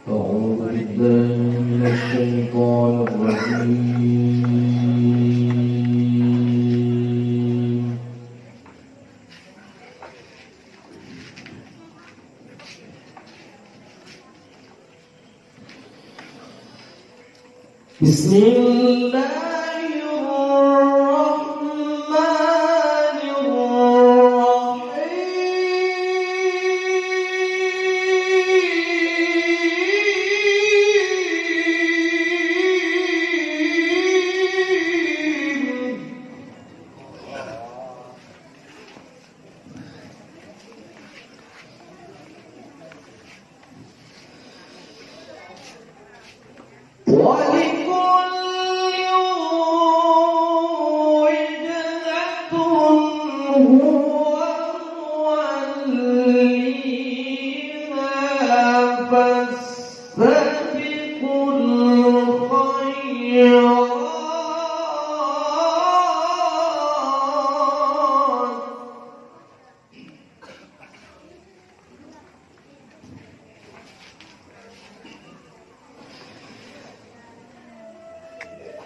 أعوذ بالله من الشيطان الرجيم. بسم الله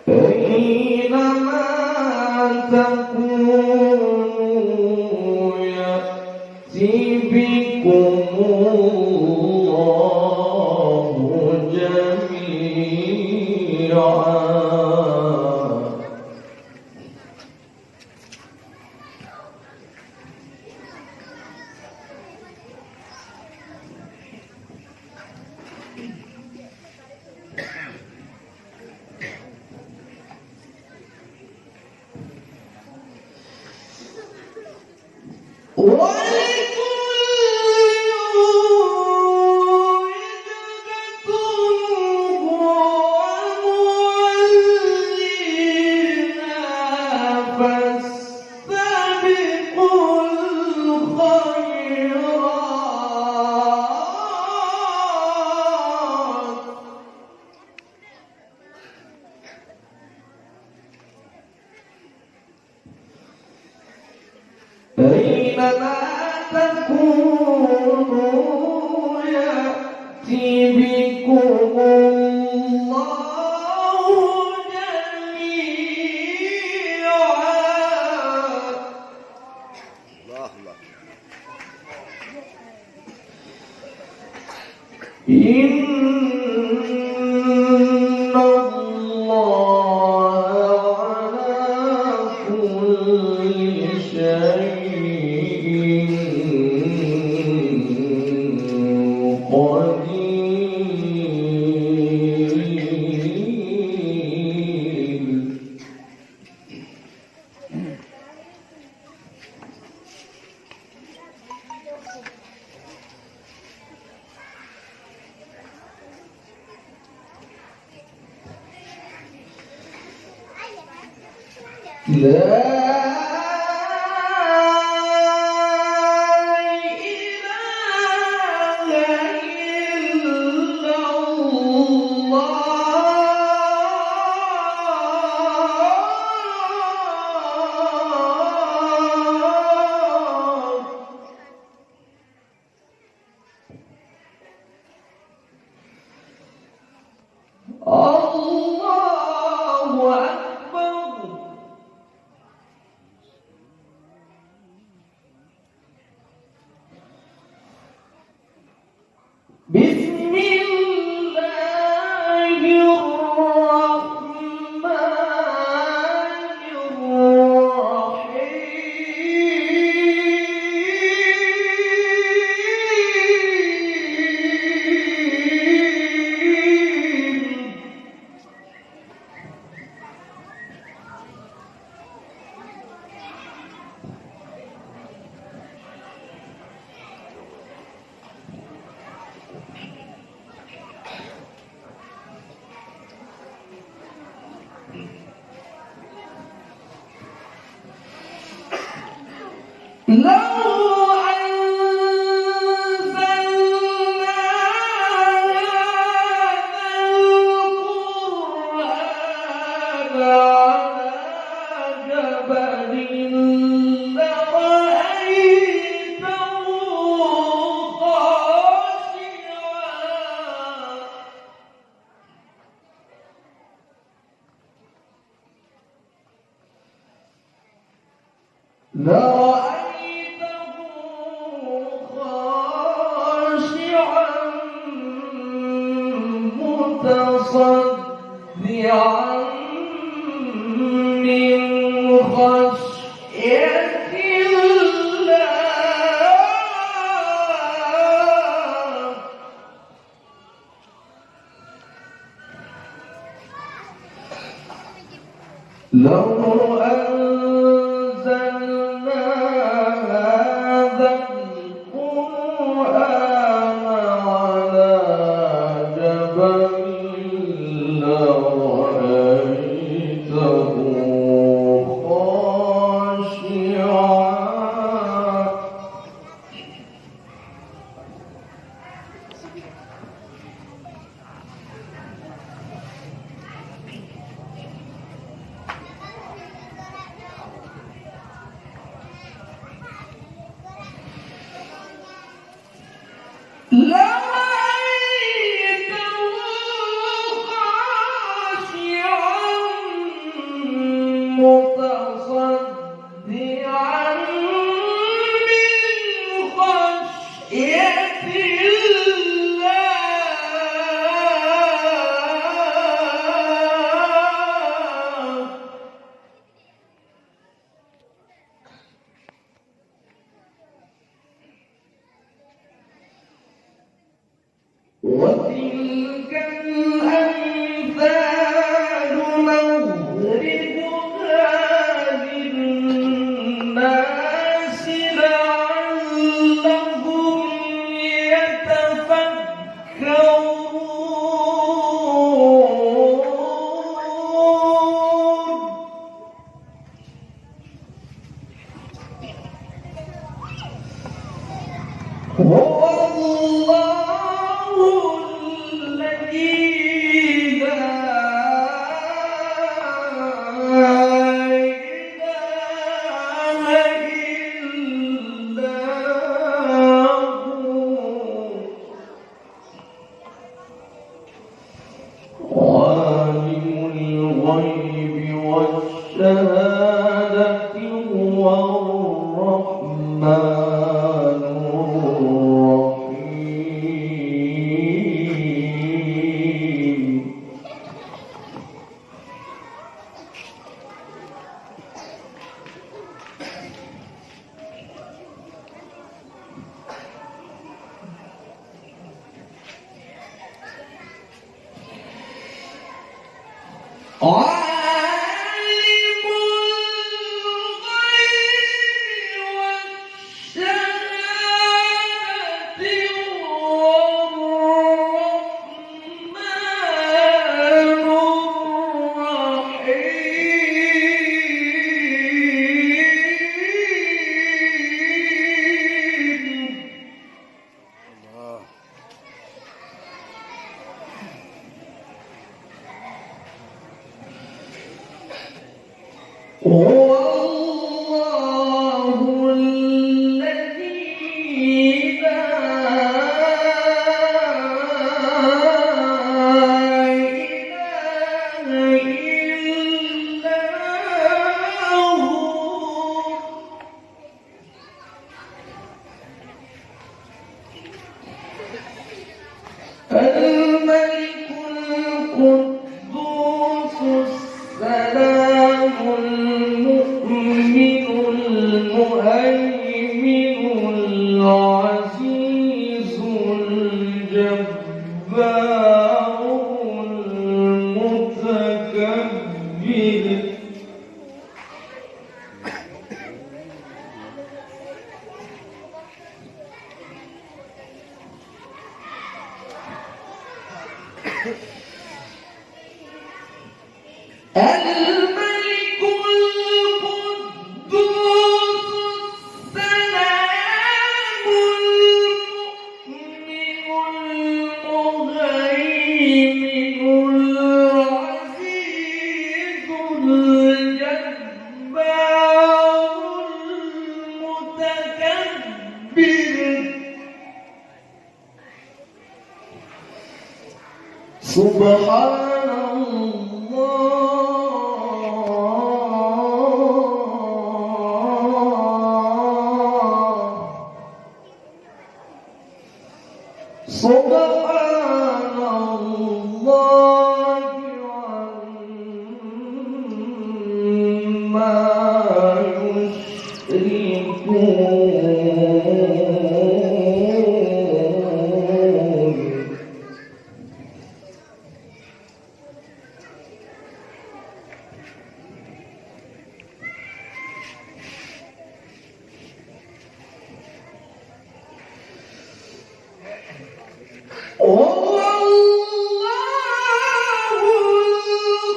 أينما تكونوا يأتي بكم الله جميعا. أينما تكونوا يأتي بكم الله جميعا. إن الله على كل شيء لا بسم الله الرحمن الرحيم. لو أنزلنا هذا القرآن على جبل لرأيته خاشعا لرأيته خاشعا متصدعا من خشية الله. لو أنزلنا هذا القرآن على جبل لرأيته خاشعا متصدعا من خشية الله. وتلك الأمثال نضربها للناس لعلهم يتفكرون. هو الله الذي لا إله إلا هو عالم الغيب والشهادة هو الرحمن عالم الغيب والشهادة الرحمن الرحيم. هو الله الذي لا إله إلا هو الملك القدوس السلام المؤمن المهيمن العزيز الجبار المتكبر. الملك القدوس السلام المؤمن المهيمن العزيز الجبار المتكبر. سبحان الله سبحان الله عما يشركون هو الله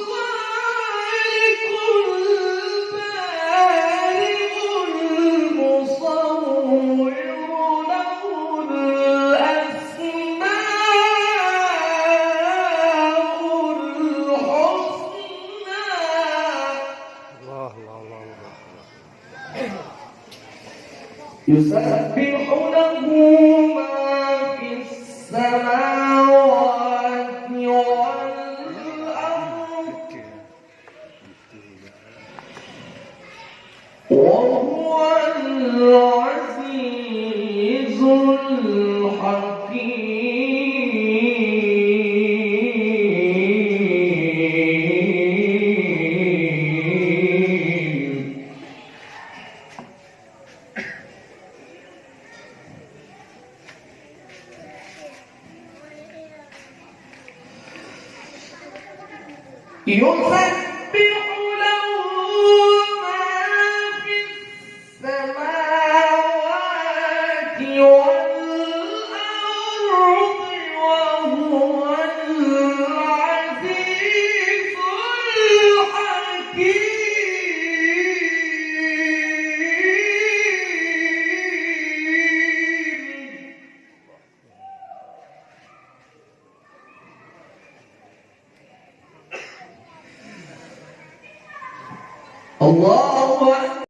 الخالق البارئ المصور له الأسماء الحسنى الله الله الله الله. يسبح له ما في السماوات والأرض وهو العزيز الحكيم يسبح له ما في السماوات والأرض وهو العزيز الحكيم الله أكبر.